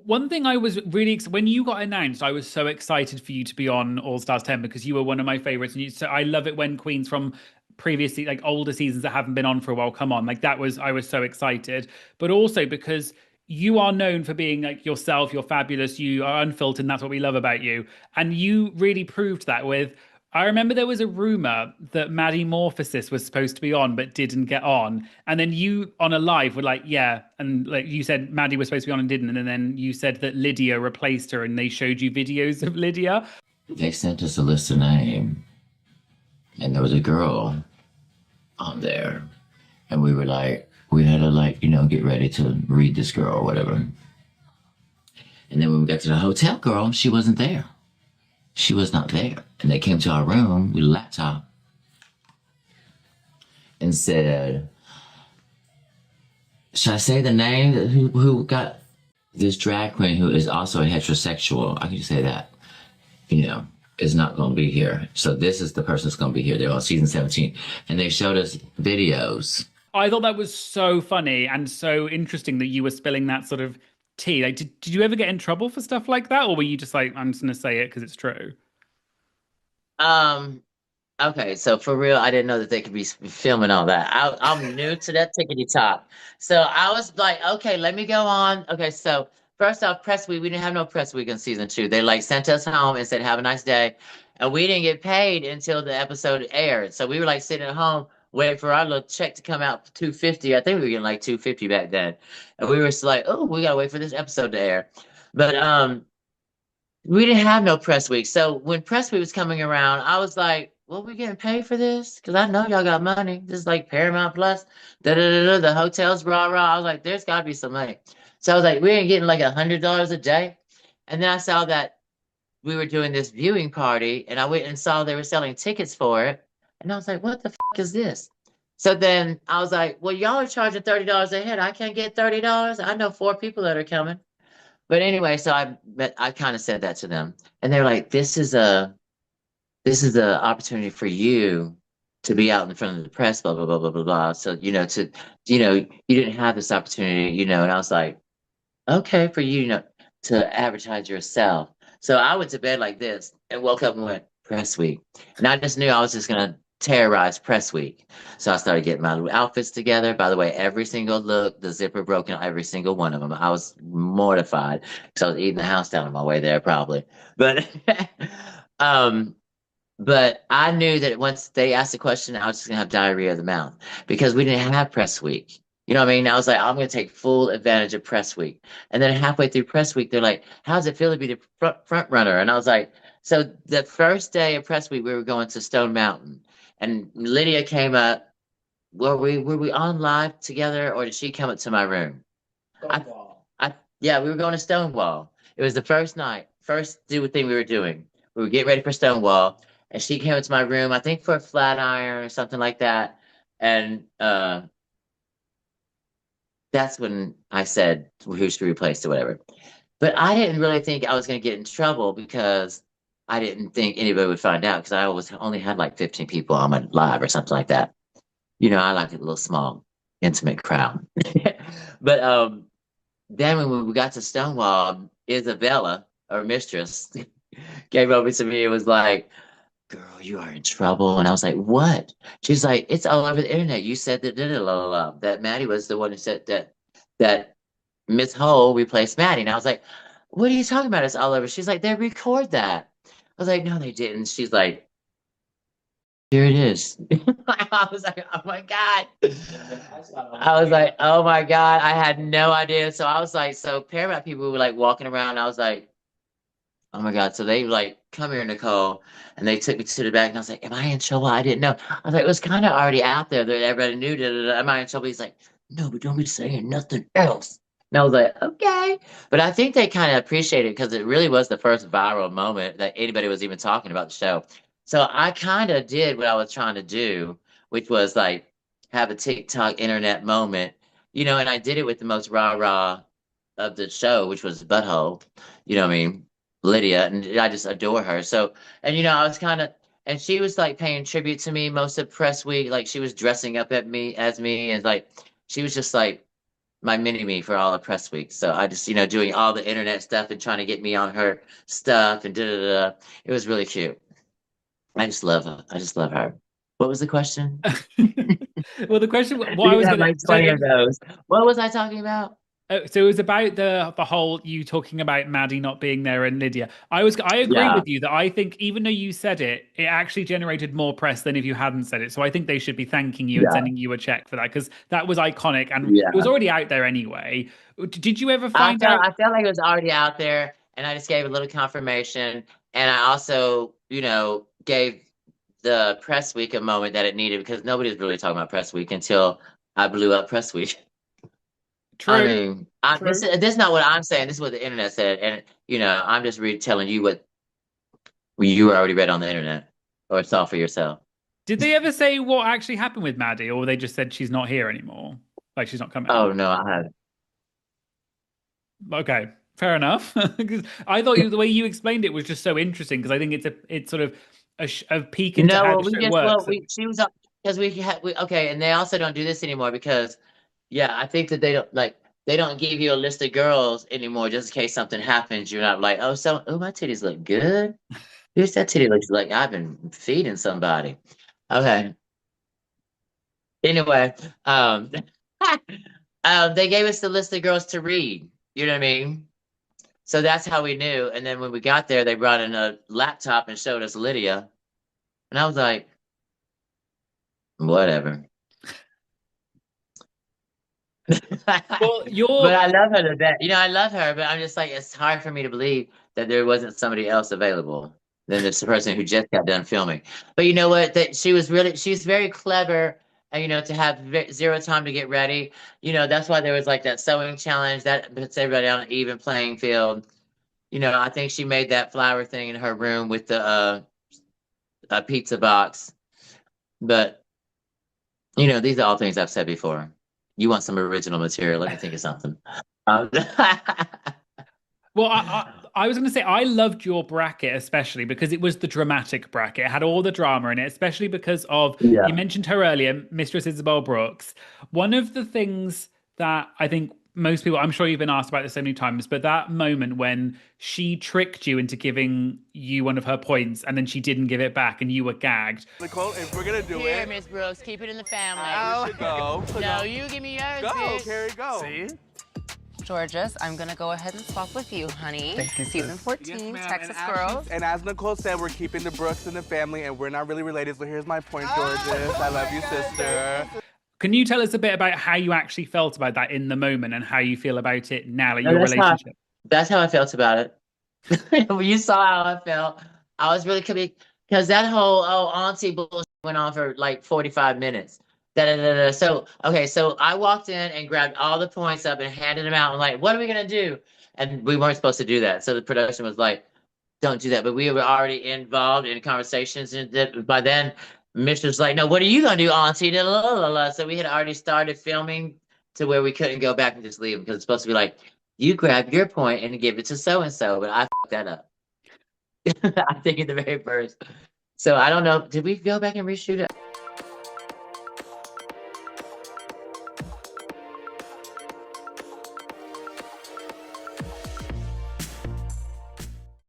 One thing I was really when you got announced, I was so excited for you to be on All Stars 10 because you were one of my favorites, and so I love it when queens from previously like older seasons that haven't been on for a while come on. Like that was I was so excited, but also because you are known for being like yourself, you're fabulous, you are unfiltered, and that's what we love about you. And you really proved that with I remember there was a rumor that Maddy Morphosis was supposed to be on but didn't get on. And then you on a live were like, yeah. And like you said, Maddy was supposed to be on and didn't. And then you said that Lydia replaced her and they showed you videos of Lydia. They sent us a list of names, and there was a girl on there, and we were like, we had to like, get ready to read this girl or whatever. And then when we got to the hotel girl, she wasn't there. She was not there. And they came to our room with a laptop and said, should I say the name who got this drag queen who is also a heterosexual? I can just say that, is not going to be here. So this is the person that's going to be here. They're on season 17. And they showed us videos. I thought that was so funny and so interesting that you were spilling that sort of tea. Like, did you ever get in trouble for stuff like that? Or were you just like, I'm just going to say it because it's true? Um, okay, so for real, I didn't know that they could be filming all that. I'm new to that tickety top. So I was like, okay, let me go on. Okay, so first off, press week, we didn't have no press week in season 2. They like sent us home and said, have a nice day. And we didn't get paid until the episode aired. So we were like sitting at home waiting for our little check to come out for 250. I think we were getting like 250 back then. And we were just like, oh, we gotta wait for this episode to air. But we didn't have no press week. So when press week was coming around, I was like, well, we getting paid for this? Because I know y'all got money. This is like Paramount Plus, the hotels, rah, rah. I was like, there's got to be some money. So I was like, we ain't getting like $100 a day. And then I saw that we were doing this viewing party, and I went and saw they were selling tickets for it. And I was like, what the fuck is this? So then I was like, well, y'all are charging $30 a head. I can't get $30. I know 4 people that are coming. But anyway, so I kind of said that to them, and they're like, "This is a opportunity for you to be out in front of the press, blah blah blah blah blah blah." So you didn't have this opportunity, and I was like, "Okay, for you, to advertise yourself." So I went to bed like this and woke up and went press week, and I just knew I was just gonna terrorize press week. So I started getting my little outfits together. By the way, every single look, the zipper broken on every single one of them. I was mortified because I was eating the house down on my way there, probably. But um, but I knew that once they asked the question, I was just gonna have diarrhea of the mouth because we didn't have press week. You know what I mean? I was like, I'm gonna take full advantage of press week. And then halfway through press week, they're like, how's it feel to be the front runner? And I was like, so the first day of press week, we were going to Stone Mountain. And Lydia came up. Were we on live together, or did she come up to my room? I, yeah, we were going to Stonewall. It was the first night, first do thing we were doing. We were getting ready for Stonewall, and she came into my room, I think for a flat iron or something like that. And that's when I said who should replace or whatever. But I didn't really think I was going to get in trouble because I didn't think anybody would find out because I always only had like 15 people on my live or something like that. I like a little small, intimate crowd. But then when we got to Stonewall, Isabella, our mistress, came over to me and was like, girl, you are in trouble. And I was like, what? She's like, it's all over the internet. You said that, that Maddie was the one who said that Miss Hole replaced Maddie. And I was like, what are you talking about? It's all over. She's like, they record that. I was like, no, they didn't. She's like, here it is. I was like, oh my God. I was like, oh my God. I had no idea. So I was like, so Paramount people were like walking around. I was like, oh my God. So they like, come here, Nicole. And they took me to the back and I was like, am I in trouble? I didn't know. I was like, it was kind of already out there that everybody knew. Da, da, da. Am I in trouble? He's like, no, but don't be saying nothing else. And I was like, okay. But I think they kind of appreciated it because it really was the first viral moment that anybody was even talking about the show. So I kind of did what I was trying to do, which was like have a TikTok internet moment, and I did it with the most rah-rah of the show, which was Butthole, what I mean, Lydia, and I just adore her. So, and I was kind of, and she was like paying tribute to me most of press week, like she was dressing up at me as me, and like she was just like my mini me for all of press week. So I just, doing all the internet stuff and trying to get me on her stuff and da da da. It was really cute. I just love her. I just love her. What was the question? Well, the question, what I You was have gonna, like so 20 of it, those. What was I talking about? so it was about the whole you talking about Maddie not being there and Lydia. I agree Yeah, with you that I think even though you said it, it actually generated more press than if you hadn't said it. So I think they should be thanking you and yeah, sending you a check for that because that was iconic and it was yeah. already out there anyway. Did you ever find out? I felt like it was already out there, and I just gave a little confirmation. And I also, gave the press week a moment that it needed because nobody was really talking about press week until I blew up press week. I True, mean, true. this is not what I'm saying. This is what the internet said, and I'm just telling you what you already read on the internet or saw for yourself. Did they ever say what actually happened with Maddie, or they just said she's not here anymore? Like she's not coming? Oh no, I Okay, fair enough. 'Cause I thought the way you explained it was just so interesting because I think it's sort of a peek into no. how Well, the we show just well, works. we she was because we okay, and they also don't do this anymore because yeah, I think that they don't give you a list of girls anymore just in case something happens. You're not like, oh, my titties look good. Here's that titty looks like I've been feeding somebody. Okay. Anyway, they gave us the list of girls to read. You know what I mean? So that's how we knew. And then when we got there, they brought in a laptop and showed us Lydia. And I was like, whatever. Well, But you're I love her to death. I love her, but I'm just like, it's hard for me to believe that there wasn't somebody else available than this person who just got done filming. But you know what? That she's very clever, and to have zero time to get ready. That's why there was like that sewing challenge that puts everybody on an even playing field. I think she made that flower thing in her room with the a pizza box. But these are all things I've said before. You want some original material? Let me think of something. Um, well. I was going to say I loved your bracket especially because it was the dramatic bracket. It had all the drama in it, especially because of you yeah. mentioned her earlier, Mistress Isabel Brooks. One of the things that I think most people, I'm sure you've been asked about this so many times, but that moment when she tricked you into giving you one of her points and then she didn't give it back and you were gagged. Nicole, if we're gonna do Here, it, Miss Brooks, keep it in the family. we should go. No, you give me yours, Go, bitch. Carrie, go. See? Georges, I'm gonna go ahead and swap with you, honey. Thank you, Season sis. 14, Yes, Texas and Girls. And as Nicole said, we're keeping the Brooks in the family, and we're not really related, so here's my point, Georges. I love you, sister. Can you tell us a bit about how you actually felt about that in the moment and how you feel about it now, like No, your relationship? that's how I felt about it. When you saw how I felt, I was really committed because that whole auntie bullshit went on for like 45 minutes. Da, da, da, da. So okay, so I walked in and grabbed all the points up and handed them out. I'm like, what are we gonna do? And we weren't supposed to do that. So the production was like, don't do that. But we were already involved in conversations, and by then, Mr.'s like, no, what are you gonna do, auntie? Da, la, la, la, la. So we had already started filming to where we couldn't go back and just leave because it's supposed to be like, you grab your point and give it to so and so, but I fucked that up. I think in the very first. So I don't know. Did we go back and reshoot it?